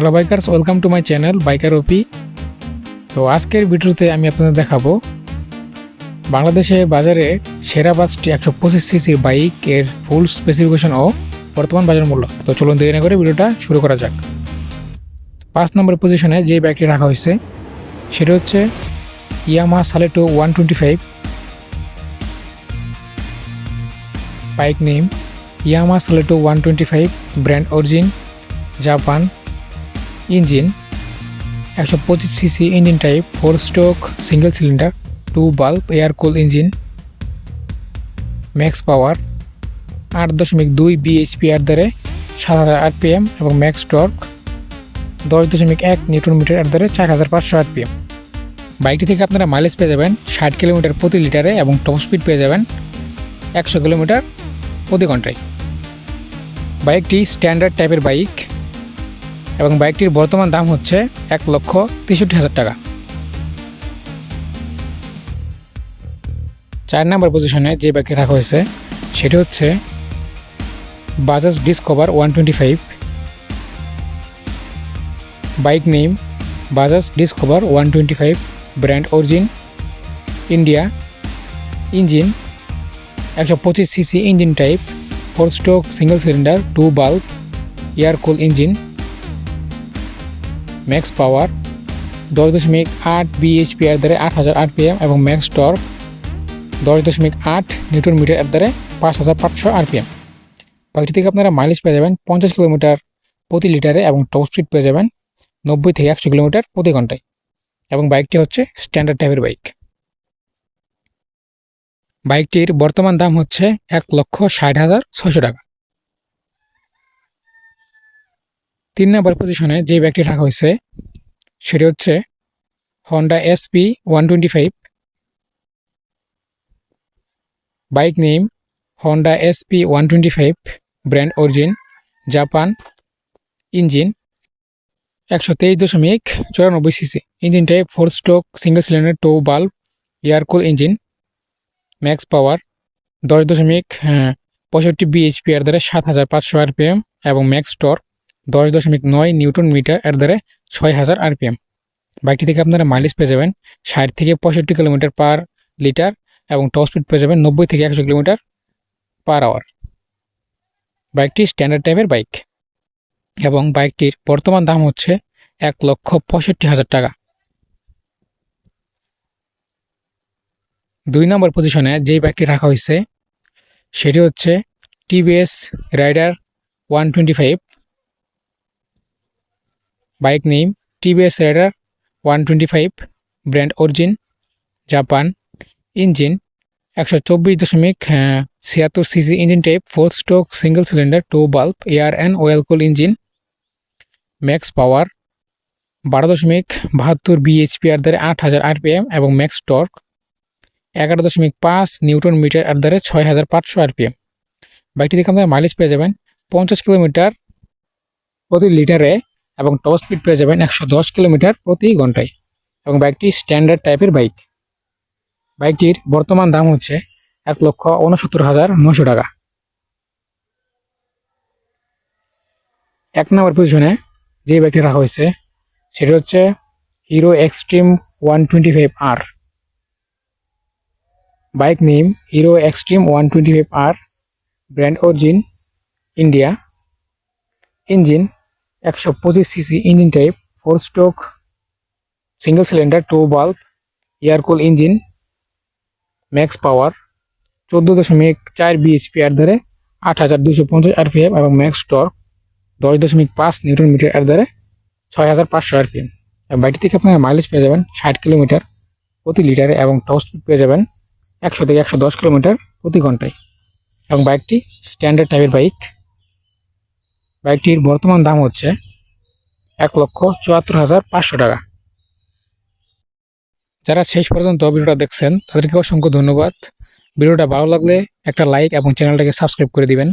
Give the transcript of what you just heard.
Hello bikers, welcome to my channel biker OP. তো আজকের ভিডিওতে আমি আপনাদের দেখাবো বাংলাদেশের বাজারে সেরা 5টি 125 সিসির বাইকের ফুল স্পেসিফিকেশন ও বর্তমান বাজার মূল্য। তো চলুন দেরি না করে ভিডিওটা শুরু করা যাক। 5 নম্বর পজিশনে যে বাইকটি রাখা হয়েছে সেটা হচ্ছে Yamaha Saluto 125। Bike name Yamaha Saluto 125, brand origin Japan. Engine 125 CC engine type, 4 stroke single cylinder 2 বাল্ব air cool engine. Max power 8.2 bhp এর দ্বারে 7000 rpm এবং ম্যাক্স টর্ক 10.1 নিউটন মিটার এর দ্বারে 4500 rpm। বাইকটি থেকে আপনারা মাইলেজ পেয়ে যাবেন 60 কিলোমিটার প্রতি লিটারে এবং টপ স্পিড পেয়ে যাবেন 100 কিলোমিটার প্রতি ঘন্টায়। বাইকটি স্ট্যান্ডার্ড টাইপের বাইক এবং বাইকটির বর্তমান দাম হচ্ছে 1,63,000 টাকা। 4 নম্বর পজিশনে যে বাইকটি রাখা হয়েছে সেটি হচ্ছে Bajaj Discover 125। Bike name Bajaj Discover 125, brand origin India. Engine 125 CC engine type, 4 stroke single cylinder 2 বাল্ব air cool engine. Max power 10.8 bhp এর দ্বারে 8000 rpm এবং ম্যাক্স টর্ক 10.8 নিউটন মিটার এর দ্বারে 5500 rpm। বাইকটি থেকে আপনারা মাইলেজ পেয়ে যাবেন 50 কিলোমিটার প্রতি লিটারে এবং টপ স্পিড পেয়ে যাবেন 90 থেকে 100 কিলোমিটার প্রতি ঘন্টায় এবং বাইকটি হচ্ছে স্ট্যান্ডার্ড টাইপের বাইক। বাইকটির বর্তমান দাম হচ্ছে 1,60,600 টাকা। 3 নম্বর পজিশনে যে বাইকটি রাখা হয়েছে সেটি হচ্ছে Honda SP 125। Bike name Honda SP 125, brand origin Japan. Engine 123.94 CC engine type, 4 stroke single cylinder 2 বাল্ব air cool engine. Max power 10.65 bhp এর দ্বারা 7500 rpm এবং ম্যাক্স টর্ক 10.9 নিউটন মিটার এর দ্বারা 6000 rpm। বাইকটি থেকে আপনারা মাইলেজ পেয়ে যাবেন 60 থেকে 65 কিলোমিটার পার লিটার এবং টপ স্পিড পেয়ে যাবেন 90 থেকে 100 কিলোমিটার পার আওয়ার। বাইকটি স্ট্যান্ডার্ড টাইপের বাইক এবং বাইকটির বর্তমান দাম হচ্ছে 1,65,000 টাকা। 2 নম্বর পজিশনে যেই বাইকটি রাখা হয়েছে সেটি হচ্ছে TVS Raider 125। Bike name TVS Raider 125, brand origin Japan. Engine 124.76 cc engine type, 4 stroke single cylinder 2 বাল্ব air and oil cool engine. Max power 12.72 bhp এর দ্বারা 8000 rpm এবং ম্যাক্স টর্ক 11.5 নিউটন মিটার এর দ্বারা 6500 rpm। বাইকটি থেকে আপনারা মাইলেজ পেয়ে যাবেন 50 কিলোমিটার প্রতি লিটারে এবং টপ স্পিড পেয়ে যাবেন 110 কিলোমিটার প্রতি ঘন্টায় এবং বাইকটি স্ট্যান্ডার্ড টাইপের বাইক। বাইকটির বর্তমান দাম হচ্ছে 1,69,900 টাকা। 1 নম্বর পজিশনে যে বাইকটি রাখা হয়েছে সেটি হচ্ছে Hero Xtreme 125R। Bike name Hero Xtreme 125R, brand origin India. Engine 125 CC engine type, 4 stroke single cylinder 2 বাল্ব air cool engine. Max power 14.4 bhp এর দ্বারে 8250 rpm এবং ম্যাক্স টর্ক 10.5 নিউটন মিটার এর দ্বারে 6500 rpm। বাইকটি থেকে আপনারা মাইলেজ পেয়ে যাবেন 60 কিলোমিটার প্রতি লিটারে এবং টপ স্পিড পেয়ে যাবেন 100 থেকে 110 কিলোমিটার প্রতি ঘন্টায় এবং বাইকটি স্ট্যান্ডার্ড টাইপের বাইক। বাইকটির বর্তমান দাম হচ্ছে 1,74,500 টাকা। যারা শেষ পর্যন্ত ভিডিওটা দেখছেন তাদেরকে অসংখ্য ধন্যবাদ। ভিডিওটা ভালো লাগলে একটা লাইক এবং চ্যানেলটাকে সাবস্ক্রাইব করে দিবেন।